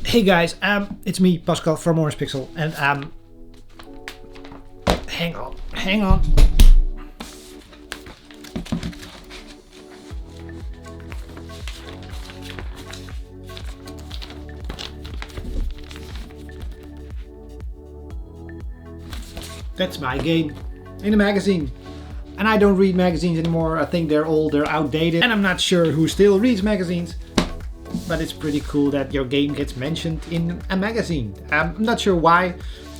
Hey guys, it's me, Pascal from Orange Pixel, and hang on. That's my game in a magazine. And I don't read magazines anymore. I think they're old, they're outdated, and I'm not sure who still reads magazines. But it's pretty cool that your game gets mentioned in a magazine. I'm not sure why.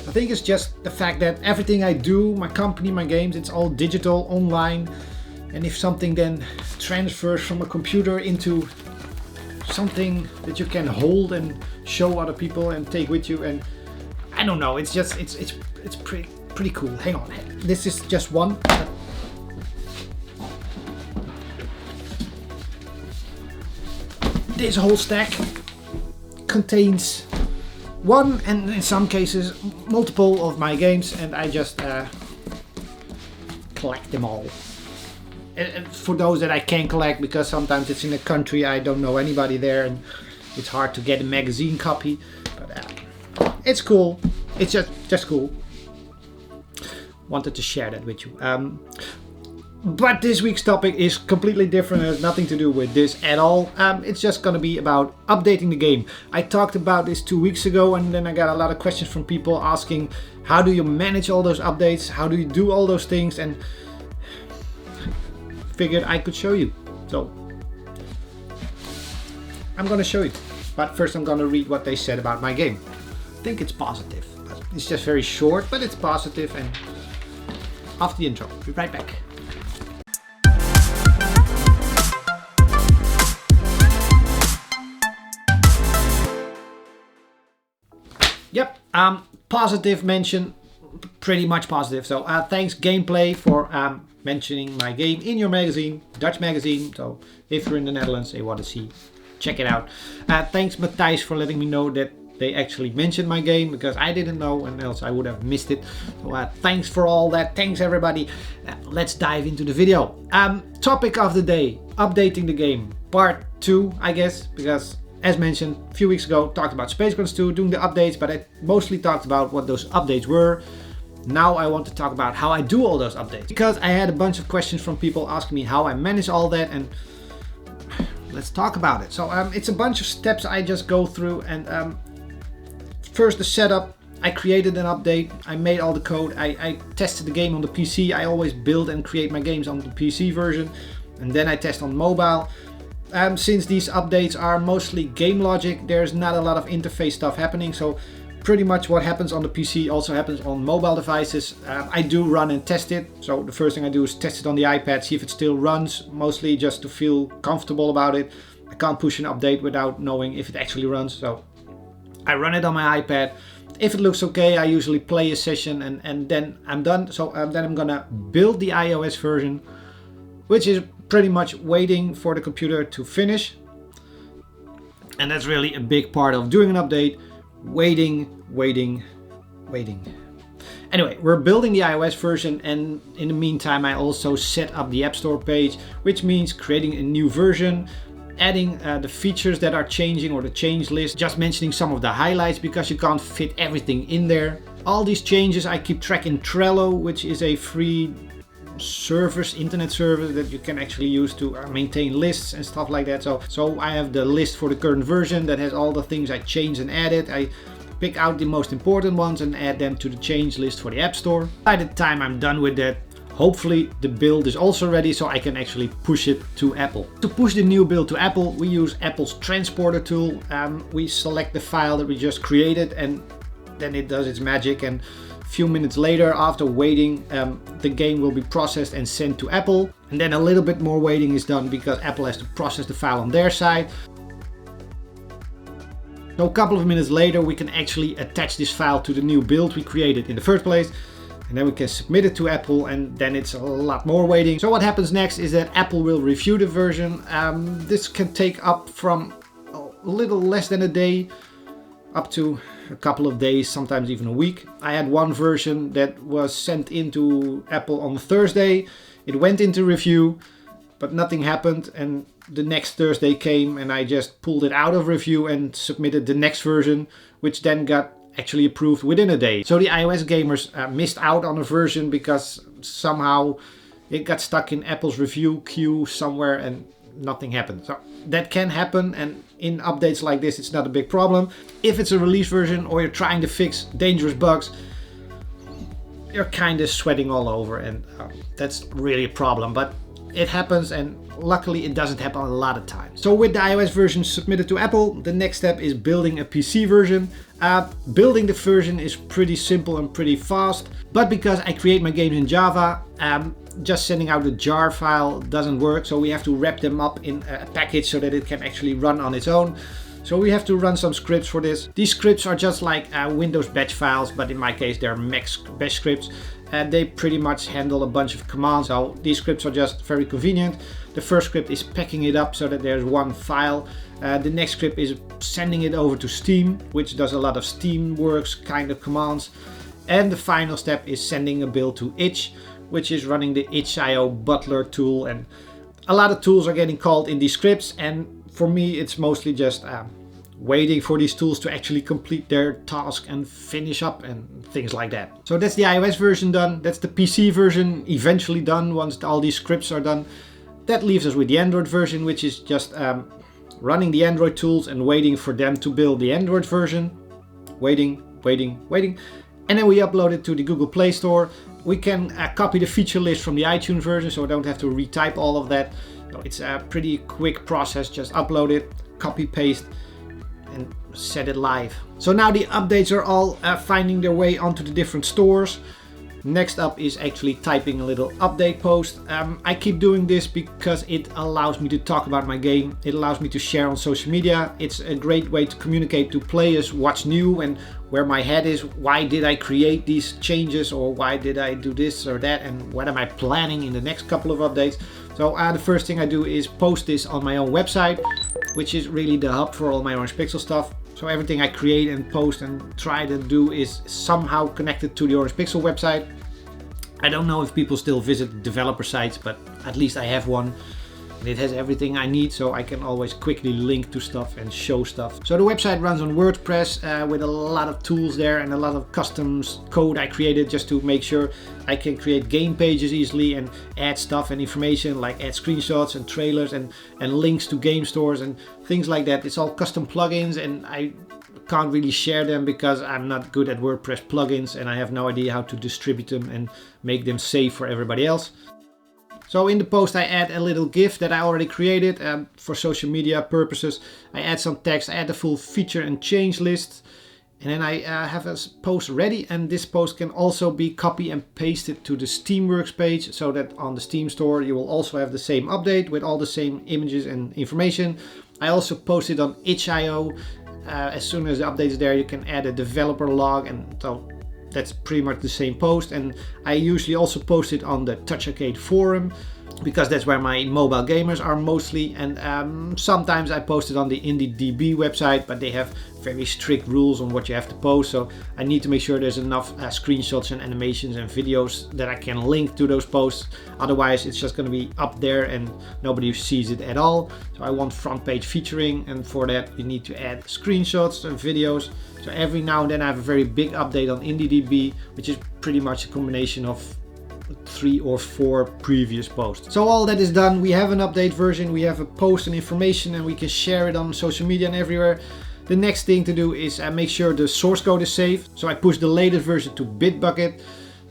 I think it's just the fact that everything I do, my company, my games, it's all digital, online. And if something then transfers from a computer into something that you can hold and show other people and take with you, and I don't know, it's just it's pretty cool. Hang on, this is just one. This whole stack contains one, and in some cases multiple, of my games, and I just collect them all. And for those that I can collect, because sometimes it's in a country I don't know anybody there and it's hard to get a magazine copy, but it's cool. It's just cool. Wanted to share that with you. But this week's topic is completely different. It has nothing to do with this at all. It's just going to be about updating the game. I talked about this 2 weeks ago, and then I got a lot of questions from people asking, how do you manage all those updates? How do you do all those things? And figured I could show you. So I'm going to show you. But first I'm going to read what they said about my game. I think it's positive. It's just very short, but it's positive. And after the intro, be right back. Yep, positive mention, pretty much positive. So thanks Gameplay for mentioning my game in your magazine, Dutch magazine. So if you're in the Netherlands and you want to see, check it out. Thanks Matthijs for letting me know that they actually mentioned my game, because I didn't know, and else I would have missed it. So thanks for all that. Thanks everybody. Let's dive into the video. Topic of the day, updating the game, part 2, I guess, because as mentioned a few weeks ago, talked about Space Gardens 2, doing the updates, but I mostly talked about what those updates were. Now I want to talk about how I do all those updates, because I had a bunch of questions from people asking me how I manage all that, and let's talk about it. So it's a bunch of steps I just go through, and first the setup. I created an update, I made all the code, I tested the game on the PC. I always build and create my games on the PC version, and then I test on mobile. Since these updates are mostly game logic, there's not a lot of interface stuff happening, so pretty much what happens on the PC also happens on mobile devices. I do run and test it, so the first thing I do is test it on the iPad, see if it still runs, mostly just to feel comfortable about it. I can't push an update without knowing if it actually runs, so I run it on my iPad. If it looks okay, I usually play a session, and then I'm done. So then I'm gonna build the iOS version, which is pretty much waiting for the computer to finish. And that's really a big part of doing an update. Waiting. Anyway, we're building the iOS version, and in the meantime I also set up the App Store page, which means creating a new version, adding the features that are changing, or the change list, just mentioning some of the highlights because you can't fit everything in there. All these changes I keep track in Trello, which is a free internet service that you can actually use to maintain lists and stuff like that. So I have the list for the current version that has all the things I changed and added. I pick out the most important ones and add them to the change list for the App Store. By the time I'm done with that, hopefully the build is also ready, so I can actually push it to Apple. To push the new build to Apple, we use Apple's transporter tool. We select the file that we just created, and then it does its magic, and a few minutes later, after waiting, the game will be processed and sent to Apple. And then a little bit more waiting is done because Apple has to process the file on their side. So a couple of minutes later, we can actually attach this file to the new build we created in the first place. And then we can submit it to Apple, and then it's a lot more waiting. So what happens next is that Apple will review the version. This can take up from a little less than a day up to a couple of days, sometimes even a week. I had one version that was sent into Apple on Thursday. It went into review. but nothing happened. And the next Thursday came and I just pulled it out of review and submitted the next version, which then got actually approved within a day. So the iOS gamers missed out on a version because somehow it got stuck in Apple's review queue somewhere and nothing happened. So that can happen, and in updates like this it's not a big problem. If it's a release version or you're trying to fix dangerous bugs, you're kind of sweating all over, and that's really a problem. But it happens, and luckily it doesn't happen a lot of times. So with the iOS version submitted to Apple, the next step is building a PC version. Building the version is pretty simple and pretty fast, but because I create my games in Java, just sending out a jar file doesn't work. So we have to wrap them up in a package so that it can actually run on its own. So we have to run some scripts for this. These scripts are just like Windows batch files, but in my case they're Mac bash scripts. And they pretty much handle a bunch of commands. So these scripts are just very convenient. The first script is packing it up so that there's one file. The next script is sending it over to Steam, which does a lot of Steamworks kind of commands. And the final step is sending a build to itch, which is running the itch.io butler tool. And a lot of tools are getting called in these scripts, and for me it's mostly just waiting for these tools to actually complete their task and finish up and things like that. So that's the iOS version done. That's the PC version eventually done once all these scripts are done. That leaves us with the Android version, which is just running the Android tools and waiting for them to build the Android version. Waiting. And then we upload it to the Google Play Store. We can copy the feature list from the iTunes version, so I don't have to retype all of that. So it's a pretty quick process. Just upload it, copy, paste, and set it live. So now the updates are all finding their way onto the different stores. Next up is actually typing a little update post. I keep doing this because it allows me to talk about my game. It allows me to share on social media. It's a great way to communicate to players what's new and where my head is. Why did I create these changes, or why did I do this or that, and what am I planning in the next couple of updates. So the first thing I do is post this on my own website, which is really the hub for all my Orange Pixel stuff. So everything I create and post and try to do is somehow connected to the Orange Pixel website. I don't know if people still visit developer sites, but at least I have one. And it has everything I need, so I can always quickly link to stuff and show stuff. So the website runs on WordPress with a lot of tools there and a lot of custom code I created just to make sure I can create game pages easily and add stuff and information, like add screenshots and trailers and links to game stores and things like that. It's all custom plugins, and I can't really share them because I'm not good at WordPress plugins and I have no idea how to distribute them and make them safe for everybody else. So in the post I add a little GIF that I already created for social media purposes. I add some text, I add the full feature and change list, and then I have a post ready, and this post can also be copy and pasted to the Steamworks page, so that on the Steam store you will also have the same update with all the same images and information. I also post it on itch.io. As soon as the update is there, you can add a developer log, and so that's pretty much the same post. And I usually also post it on the Touch Arcade forum, because that's where my mobile gamers are mostly, and sometimes I post it on the indiedev website, but they have very strict rules on what you have to post, so I need to make sure there's enough screenshots and animations and videos that I can link to those posts. Otherwise it's just going to be up there and nobody sees it at all. So I want front page featuring, and for that you need to add screenshots and videos. So every now and then I have a very big update on indiedev, which is pretty much a combination of 3 or 4 previous posts. So all that is done. We have an update version, we have a post and information, and we can share it on social media and everywhere. The next thing to do is make sure the source code is safe. So I push the latest version to Bitbucket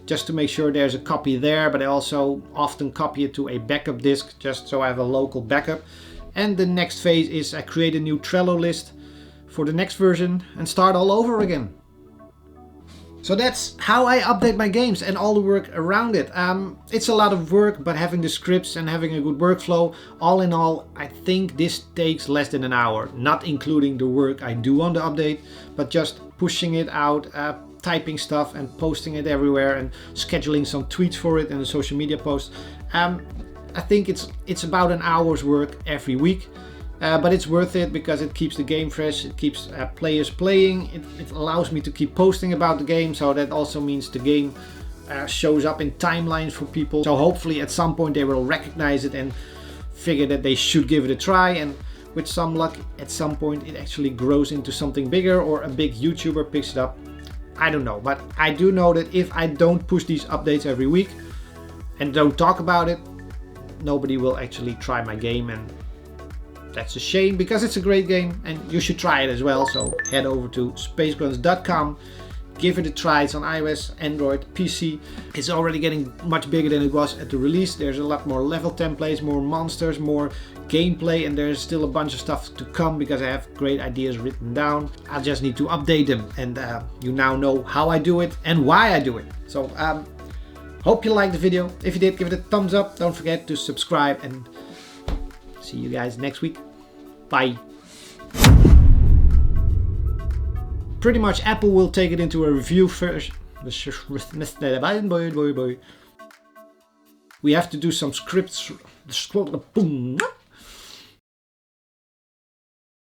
just to make sure there's a copy there, but I also often copy it to a backup disk just so I have a local backup. And the next phase is I create a new Trello list for the next version and start all over again. So that's how I update my games and all the work around it. It's a lot of work, but having the scripts and having a good workflow, all in all, I think this takes less than an hour, not including the work I do on the update, but just pushing it out, typing stuff and posting it everywhere and scheduling some tweets for it and a social media post. I think it's about an hour's work every week. But it's worth it because it keeps the game fresh, it keeps players playing, it allows me to keep posting about the game, so that also means the game shows up in timelines for people. So hopefully at some point they will recognize it and figured that they should give it a try, and with some luck at some point it actually grows into something bigger, or a big YouTuber picks it up. I don't know, but I do know that if I don't push these updates every week and don't talk about it, nobody will actually try my game, and that's a shame because it's a great game and you should try it as well. So head over to spaceguns.com, give it a try. It's on iOS, Android, PC. It's already getting much bigger than it was at the release. There's a lot more level templates, more monsters, more gameplay, and there's still a bunch of stuff to come because I have great ideas written down. I just need to update them, and you now know how I do it and why I do it. So hope you liked the video. If you did, give it a thumbs up. Don't forget to subscribe, and see you guys next week. Bye. Pretty much Apple will take it into a review first. We have to do some scripts.